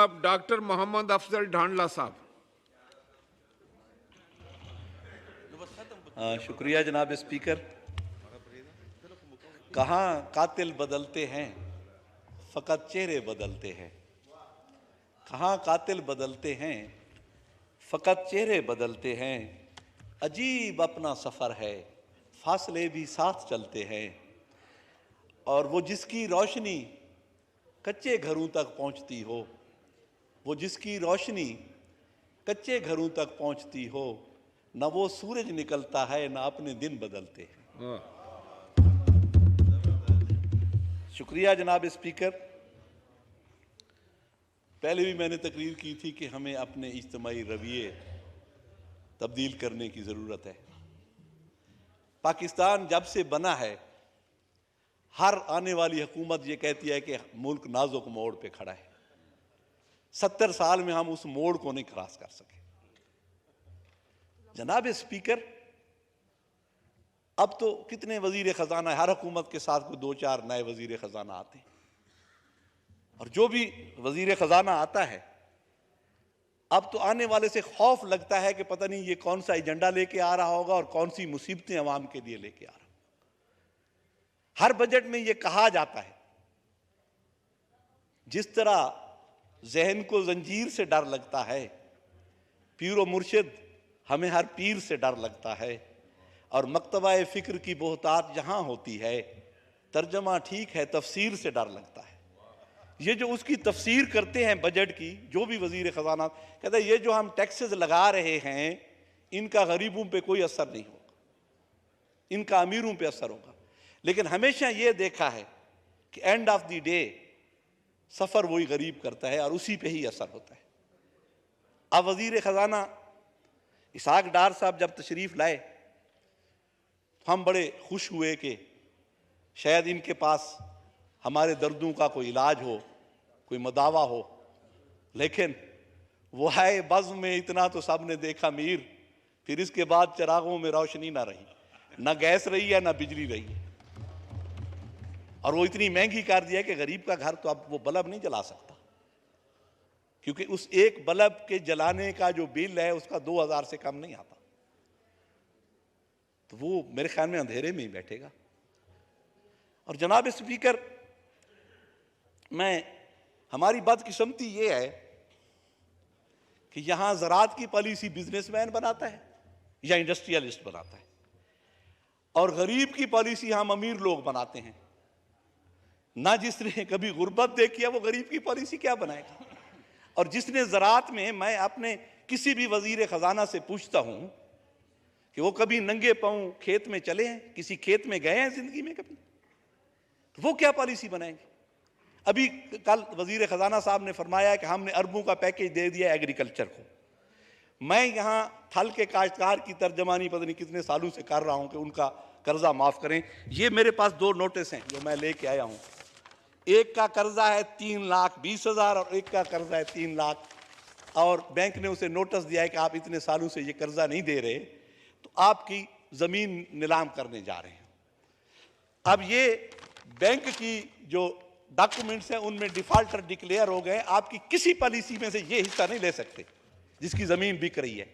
जनाब डॉक्टर मोहम्मद अफजल ढांडला साहब। शुक्रिया जनाब स्पीकर। कहाँ कातिल बदलते हैं, फ़कत चेहरे बदलते हैं। कहाँ कातिल बदलते हैं, फ़कत चेहरे बदलते हैं। अजीब अपना सफ़र है, फासले भी साथ चलते हैं। और वो जिसकी रोशनी कच्चे घरों तक पहुंचती हो, वो जिसकी रोशनी कच्चे घरों तक पहुंचती हो, न वो सूरज निकलता है न अपने दिन बदलते हैं। शुक्रिया जनाब स्पीकर। पहले भी मैंने तकरीर की थी कि हमें अपने इज्तिमाई रवैये तब्दील करने की ज़रूरत है। पाकिस्तान जब से बना है, हर आने वाली हुकूमत ये कहती है कि मुल्क नाजुक मोड़ पे खड़ा है। 70 साल में हम उस मोड़ को नहीं क्रॉस कर सके। जनाब स्पीकर, अब तो कितने वजीर खजाना है, हर हुकूमत के साथ कोई 2-4 नए वजीर खजाना आते हैं। और जो भी वजीर खजाना आता है, अब तो आने वाले से खौफ लगता है कि पता नहीं ये कौन सा एजेंडा लेके आ रहा होगा और कौन सी मुसीबतें अवाम के लिए लेके आ रहा होगा। हर बजट में ये कहा जाता है, जिस तरह जहन को जंजीर से डर लगता है, पीर व मुर्शिद हमें हर पीर से डर लगता है। और मकतबा फ़िक्र की बोहतात जहाँ होती है, तर्जमा ठीक है तफसीर से डर लगता है। ये जो उसकी तफसीर करते हैं बजट की, जो भी वजीर ख़जाना कहते हैं ये जो हम टैक्सेस लगा रहे हैं, इनका गरीबों पे कोई असर नहीं होगा, इनका अमीरों पे असर होगा। लेकिन हमेशा ये देखा है कि एंड ऑफ द डे सफ़र वही गरीब करता है और उसी पे ही असर होता है। अब वजीर ख़जाना इसहाक डार साहब जब तशरीफ़ लाए, हम बड़े खुश हुए कि शायद इनके पास हमारे दर्दों का कोई इलाज हो, कोई मदावा हो। लेकिन वो है बज़्म में इतना तो सब ने देखा मीर, फिर इसके बाद चिरागों में रोशनी ना रही, ना गैस रही है ना बिजली रही है। और वो इतनी महंगी कर दिया कि गरीब का घर तो अब वो बल्ब नहीं जला सकता, क्योंकि उस एक बल्ब के जलाने का जो बिल है उसका 2000 से कम नहीं आता। तो वो मेरे ख्याल में अंधेरे में ही बैठेगा। और जनाब स्पीकर, हमारी बदकिस्मती ये है कि यहां ज़राअत की पॉलिसी बिजनेसमैन बनाता है या इंडस्ट्रियलिस्ट बनाता है, और गरीब की पॉलिसी हम अमीर लोग बनाते हैं। ना जिसने कभी गुर्बत देखी है वो गरीब की पॉलिसी क्या बनाएगा। और जिसने ज़राअत में, मैं अपने किसी भी वजीर खजाना से पूछता हूं कि वो कभी नंगे पांव खेत में चले हैं, किसी खेत में गए हैं जिंदगी में कभी, तो वो क्या पॉलिसी बनाएंगे। अभी कल वजीर खजाना साहब ने फरमाया कि हमने अरबों का पैकेज दे दिया एग्रीकल्चर को। मैं यहाँ थल के काश्तकार की तर्जमानी पता नहीं कितने सालों से कर रहा हूँ कि उनका कर्जा माफ करें। ये मेरे पास 2 नोटिस हैं जो मैं लेके आया हूँ। एक का कर्जा है 3,20,000 और एक का कर्जा है 3 लाख, और बैंक ने उसे नोटिस दिया है कि आप इतने सालों से ये कर्जा नहीं दे रहे, तो आपकी जमीन नीलाम करने जा रहे हैं। अब ये बैंक की जो डॉक्यूमेंट्स हैं उनमें डिफॉल्टर डिक्लेयर हो गए। आपकी किसी पॉलिसी में से ये हिस्सा नहीं ले सकते जिसकी जमीन बिक रही है।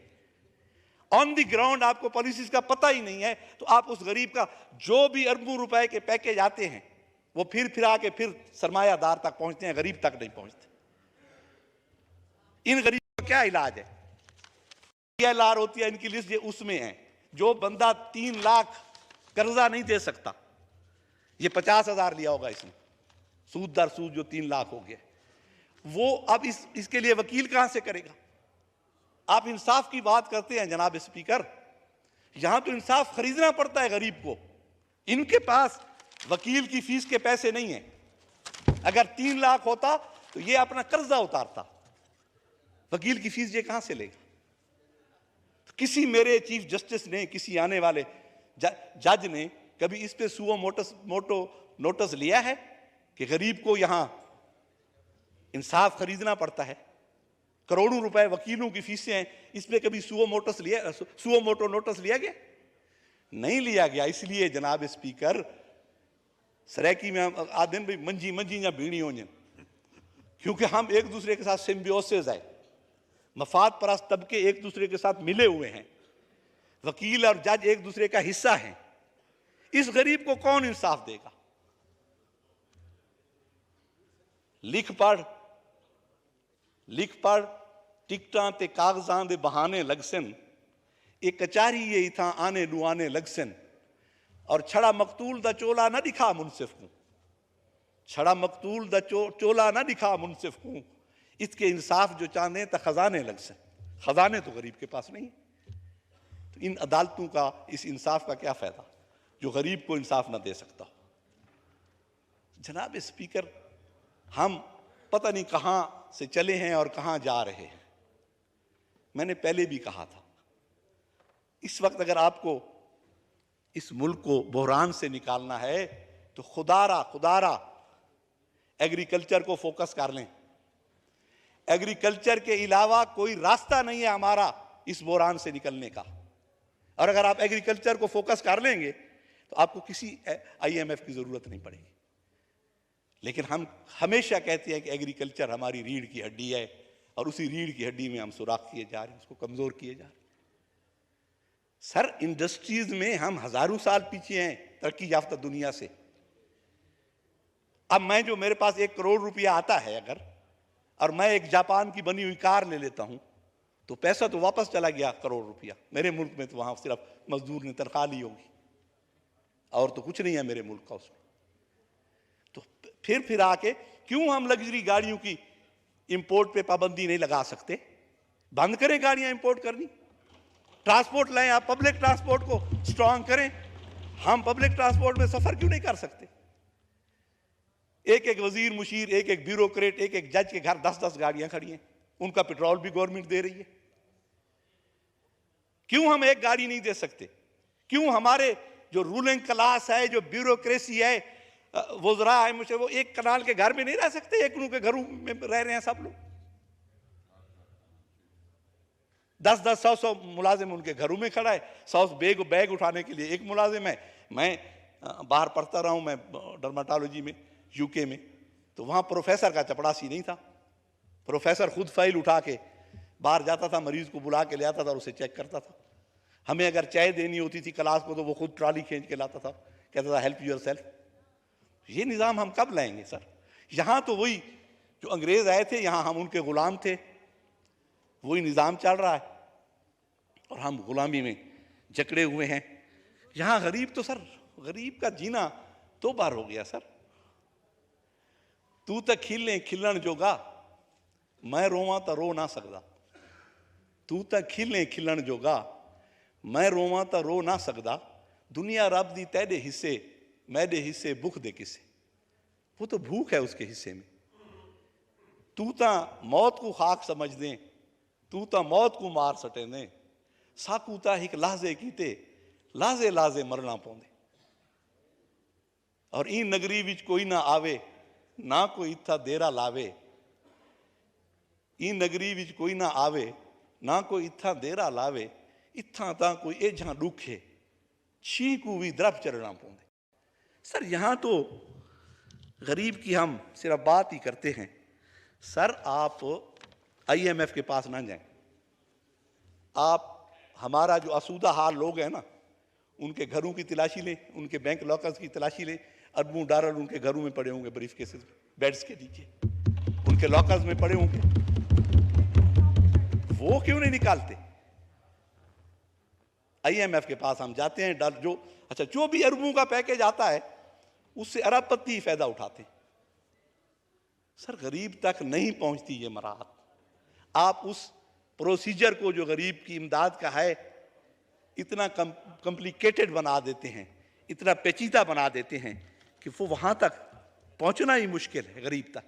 ऑन द ग्राउंड आपको पॉलिसीज का पता ही नहीं है, तो आप उस गरीब का जो भी अरबों रुपए के पैकेज आते हैं वो फिर आके फिर सरमायादार तक पहुंचते हैं, गरीब तक नहीं पहुंचते। इन गरीबों का क्या इलाज है। PLR होती है इनकी लिस्ट, ये उसमें है। जो बंदा 3 लाख कर्जा नहीं दे सकता, ये 50,000 लिया होगा इसने, सूद दर सूद जो 3 लाख हो गया, वो अब इसके लिए वकील कहां से करेगा। आप इंसाफ की बात करते हैं जनाब स्पीकर, यहां तो इंसाफ खरीदना पड़ता है गरीब को। इनके पास वकील की फीस के पैसे नहीं है। अगर 3 लाख होता तो ये अपना कर्जा उतारता, वकील की फीस ये कहां से लेगा। तो किसी मेरे चीफ जस्टिस ने, किसी आने वाले जज ने कभी इस पे सुओ मोटो नोटिस लिया है कि गरीब को यहां इंसाफ खरीदना पड़ता है। करोड़ों रुपए वकीलों की फीसें हैं, इस पे कभी सुओ मोटो नोटिस लिया गया? नहीं लिया गया। इसलिए जनाब स्पीकर, सरायकी में आदिन भाई मंजी मंजी या भीड़ी हो क्योंकि हम एक दूसरे के साथ सिम्बियोसिस है, मफाद परस्त तबके एक दूसरे के साथ मिले हुए हैं, वकील और जज एक दूसरे का हिस्सा हैं। इस गरीब को कौन इंसाफ देगा? लिख पढ़ टिकटां ते कागजां दे बहाने लगसन, ये कचारी ये इथा आने लुआने लगसन, और छड़ा मकतूल दा चोला ना दिखा मुनसिफ को, छड़ा मकतूल दा चोला ना दिखा मुनसिफ को, इसके इंसाफ जो चाहने तो खजाने लगसन। खजाने तो गरीब के पास नहीं। तो इन अदालतों का, इस इंसाफ का क्या फायदा जो गरीब को इंसाफ ना दे सकता हो? जनाब स्पीकर, हम पता नहीं कहां से चले हैं और कहां जा रहे हैं। मैंने पहले भी कहा था, इस वक्त अगर आपको इस मुल्क को बहरान से निकालना है तो खुदारा एग्रीकल्चर को फोकस कर लें। एग्रीकल्चर के अलावा कोई रास्ता नहीं है हमारा इस बहरान से निकलने का। और अगर आप एग्रीकल्चर को फोकस कर लेंगे तो आपको किसी IMF की जरूरत नहीं पड़ेगी। लेकिन हम हमेशा कहते हैं कि एग्रीकल्चर हमारी रीढ़ की हड्डी है, और उसी रीढ़ की हड्डी में हम सुराख किए जा रहे हैं, उसको कमजोर किए जा रहे हैं। सर, इंडस्ट्रीज में हम हजारों साल पीछे हैं तरक्की याफ्ता दुनिया से। अब मैं जो मेरे पास 1 करोड़ रुपया आता है अगर, और मैं एक जापान की बनी हुई कार ले लेता हूं, तो पैसा तो वापस चला गया करोड़ रुपया। मेरे मुल्क में तो वहां सिर्फ मजदूर ने तनख्वाह ली होगी, और तो कुछ नहीं है मेरे मुल्क का उसमें। तो फिर आके क्यों हम लग्जरी गाड़ियों की इंपोर्ट पे पाबंदी नहीं लगा सकते? बंद करें गाड़ियां इंपोर्ट करनी, ट्रांसपोर्ट लाएं, आप पब्लिक ट्रांसपोर्ट को स्ट्रांग करें। हम पब्लिक ट्रांसपोर्ट में सफर क्यों नहीं कर सकते? एक वजीर मुशीर, एक ब्यूरोक्रेट, एक जज के घर 10-10 गाड़ियां खड़ी हैं, उनका पेट्रोल भी गवर्नमेंट दे रही है। क्यों हम एक गाड़ी नहीं दे सकते? क्यों हमारे जो रूलिंग क्लास है, जो ब्यूरोक्रेसी है, वज़रा है, मुझे वो एक कनाल के घर में नहीं रह सकते? एक के घरों में रह रहे हैं सब लोग। 10-10, 100-100 मुलाजिम उनके घरों में खड़ा है। 100 बैग उठाने के लिए एक मुलाजिम है। मैं बाहर पढ़ता रहा हूं, मैं डर्माटोलॉजी में UK में, तो वहां प्रोफेसर का चपड़ासी नहीं था। प्रोफेसर खुद फाइल उठा के बाहर जाता था, मरीज को बुला के ले आता था और उसे चेक करता था। हमें अगर चाय देनी होती थी क्लास को तो वो खुद ट्रॉली खींच के लाता था, कहता था हेल्प योरसेल्फ। ये निज़ाम हम कब लाएंगे सर? यहां तो वही जो अंग्रेज आए थे, यहां हम उनके गुलाम थे, वही निज़ाम चल रहा है और हम गुलामी में जकड़े हुए हैं। यहां गरीब तो सर, गरीब का जीना 2 बार हो गया सर। तू तो खिले खिलन जोगा, मैं रोवां तो रो ना सकदा। तू तो खिले खिलन जोगा, मैं रोवां तो रो ना सकदा। दुनिया रब दी तेरे हिस्से, मैदे हिस्से भूख दे किसे। वो तो भूख है उसके हिस्से में। तू तो मौत को खाक समझ दे, तू तो मौत को मार सटे ने। साकू ता एक लाजे कीते, लाजे लाजे मरना पौंदे। और इन नगरी विच कोई ना आवे, ना कोई इत्था देरा लावे। इन नगरी विच कोई ना आवे, ना कोई इत्था देरा लावे। इत्था ता कोई एझा दुखे, छीकू भी द्रफ चढ़ना पौंदे। सर, यहां तो गरीब की हम सिर्फ बात ही करते हैं। सर, आप IMF के पास ना जाएं। आप हमारा जो आसूदा हाल लोग हैं ना, उनके घरों की तलाशी लें, उनके बैंक लॉकर्स की तलाशी लें। अरबों डॉलर उनके घरों में पड़े होंगे, ब्रीफ केसेस बेड्स के नीचे उनके लॉकर्स में पड़े होंगे। वो क्यों नहीं निकालते? IMF के पास हम जाते हैं, जो भी अरबों का पैकेज आता है उससे अरबपति फायदा उठाते हैं। सर, गरीब तक नहीं पहुंचती ये मराहत। आप उस प्रोसीजर को जो गरीब की इमदाद का है इतना कॉम्प्लिकेटेड बना देते हैं, इतना पेचीदा बना देते हैं कि वो वहां तक पहुंचना ही मुश्किल है गरीब तक।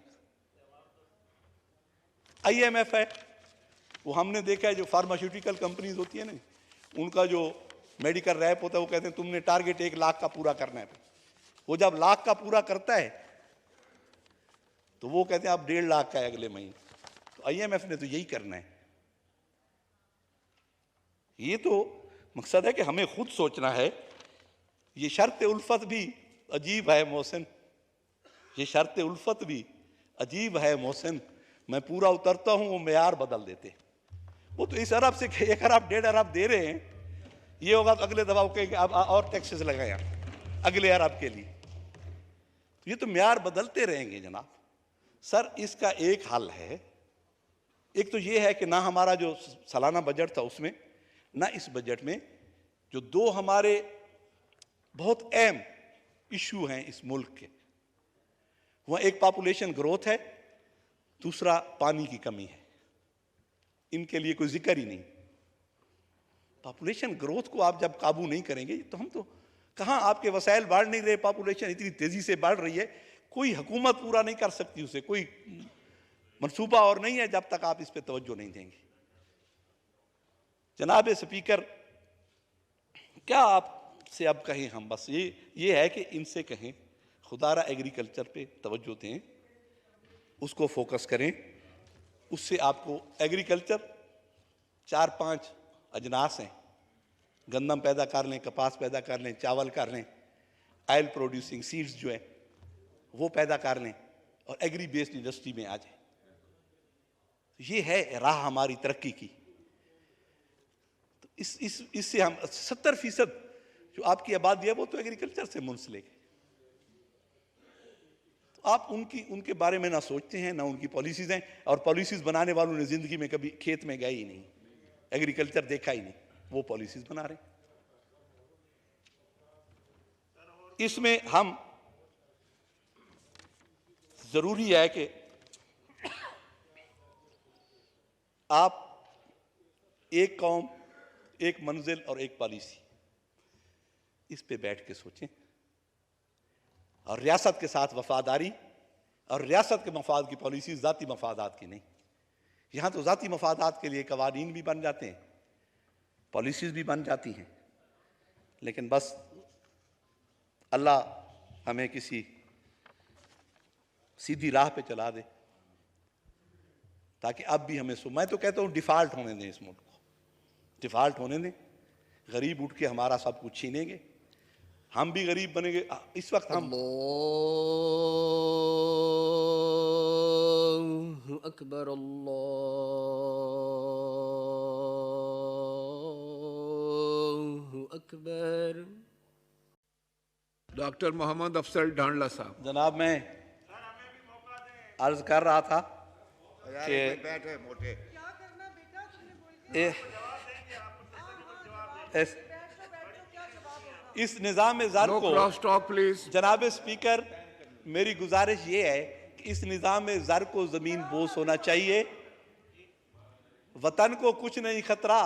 IMF है, वो हमने देखा है, जो फार्मास्यूटिकल कंपनीज होती है ना, उनका जो मेडिकल रैप होता है, वो कहते हैं तुमने टारगेट 1 लाख का पूरा करना है। वो जब लाख का पूरा करता है तो वो कहते हैं आप 1.5 लाख का है अगले महीने। तो IMF ने तो यही करना है। ये तो मकसद है कि हमें खुद सोचना है। ये शर्त उल्फत भी अजीब है मोहसिन, ये शर्त उल्फत भी अजीब है मोहसिन, मैं पूरा उतरता हूं, वो मेयार बदल देते। वो तो इस अरब से 1 अरब 1.5 अरब दे रहे हैं, ये होगा तो अगले दफा वो कहेंगे अब और टैक्सेस लगाए अगले अरब के लिए। तो ये तो मेयार बदलते रहेंगे जनाब। सर इसका एक हल है, एक तो ये है कि ना हमारा जो सालाना बजट था उसमें, ना इस बजट में जो 2 हमारे बहुत अहम इशू हैं इस मुल्क के, वह एक पॉपुलेशन ग्रोथ है, दूसरा पानी की कमी है। इनके लिए कोई जिक्र ही नहीं। पॉपुलेशन ग्रोथ को आप जब काबू नहीं करेंगे तो हम तो कहां, आपके वसाइल बढ़ नहीं रहे, पॉपुलेशन इतनी तेजी से बढ़ रही है, कोई हुकूमत पूरा नहीं कर सकती उसे, कोई मंसूबा और नहीं है जब तक आप इस पे तवज्जो नहीं देंगे। जनाब स्पीकर, क्या आपसे अब कहें हम, बस ये है कि इनसे कहें खुदारा एग्रीकल्चर पे तवज्जो दें, उसको फोकस करें। उससे आपको एग्रीकल्चर 4-5 अजनास हैं, गंदम पैदा कर लें, कपास पैदा कर लें, चावल कर लें, ऑयल प्रोड्यूसिंग सीड्स जो है वो पैदा कर लें और एग्री बेस्ड इंडस्ट्री में आ जाए। ये है राह हमारी तरक्की की। तो इससे हम 70% जो आपकी आबादी है वो तो एग्रीकल्चर से मुंसलिक है। तो आप उनके बारे में ना सोचते हैं, ना उनकी पॉलिसीज हैं, और पॉलिसीज बनाने वालों ने जिंदगी में कभी खेत में गए ही नहीं, एग्रीकल्चर देखा ही नहीं, वो पॉलिसीज बना रहे। इसमें हम जरूरी है कि आप एक कौम, एक मंजिल और एक पॉलिसी, इस पे बैठ के सोचें, और रियासत के साथ वफादारी, और रियासत के मफाद की पॉलिसी, जाती मफादात की नहीं। यहां तो जाती मफादात के लिए कवानीन भी बन जाते हैं, पॉलिसीज भी बन जाती हैं, लेकिन बस अल्लाह हमें किसी सीधी राह पे चला दे, ताकि अब भी हमें मैं तो कहता हूं डिफॉल्ट होने दें, इस मुल्क को डिफॉल्ट होने दें। गरीब उठ के हमारा सब कुछ छीनेंगे, हम भी गरीब बनेंगे। इस वक्त हम अल्लाहु अकबर, अल्लाहु अकबर। डॉक्टर मोहम्मद अफजल ढांडला साहब। जनाब मैं अर्ज कर रहा था कि बैठे मोटे इस निज़ाम ज़र नो को, क्रॉस टॉक प्लीज। जनाब स्पीकर, मेरी गुजारिश ये है कि इस निज़ाम ज़र को ज़मीन बोस होना चाहिए। वतन को कुछ नहीं खतरा,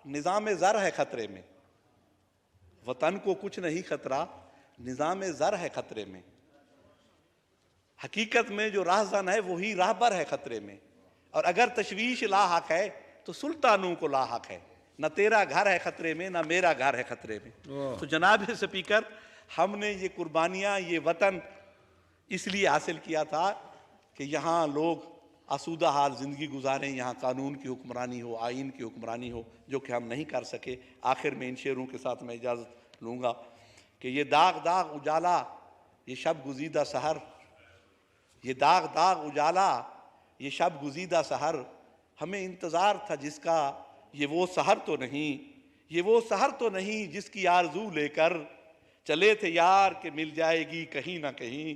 निज़ाम ज़र है खतरे में। वतन को कुछ नहीं खतरा, निज़ाम ज़र है खतरे में। हकीकत में जो राहज़न है वही राहबर है खतरे में। और अगर तशवीश लाहक है तो सुल्तानों को लाहक है। न तेरा घर है खतरे में, न मेरा घर है खतरे में। तो जनाब स्पीकर, हमने ये कुर्बानियाँ, ये वतन इसलिए हासिल किया था कि यहाँ लोग आसूदा हाल ज़िंदगी गुजारें, यहाँ कानून की हुक्मरानी हो, आइन की हुक्मरानी हो, जो कि हम नहीं कर सके। आखिर में इन शेरों के साथ मैं इजाज़त लूँगा कि ये दाग दाग उजाला, ये शब गुज़ीदा सहर, ये दाग दाग उजाला, ये शब गुज़ीदा सहर, हमें इंतज़ार था जिसका, ये वो सहर तो नहीं, ये वो सहर तो नहीं जिसकी आरज़ू लेकर चले थे यार कि मिल जाएगी कहीं ना कहीं।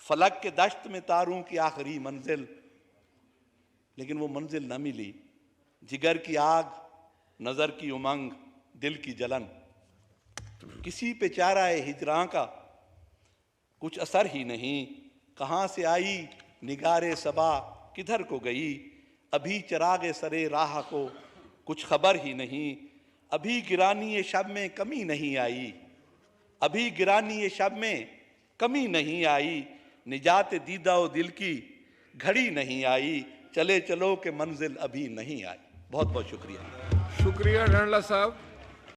फलक के दश्त में तारों की आखिरी मंजिल, लेकिन वो मंजिल न मिली। जिगर की आग, नज़र की उमंग, दिल की जलन, किसी पे चारा है हिजरां का कुछ असर ही नहीं। कहाँ से आई निगारे सबा, किधर को गई, अभी चिरागे सरे राह को कुछ खबर ही नहीं। अभी गिरानी ये शब में कमी नहीं आई, अभी गिरानी ये शब में कमी नहीं आई। निजात दीदा ओ दिल की घड़ी नहीं आई, चले चलो के मंजिल अभी नहीं आई। बहुत बहुत शुक्रिया। शुक्रिया ढांडला साहब।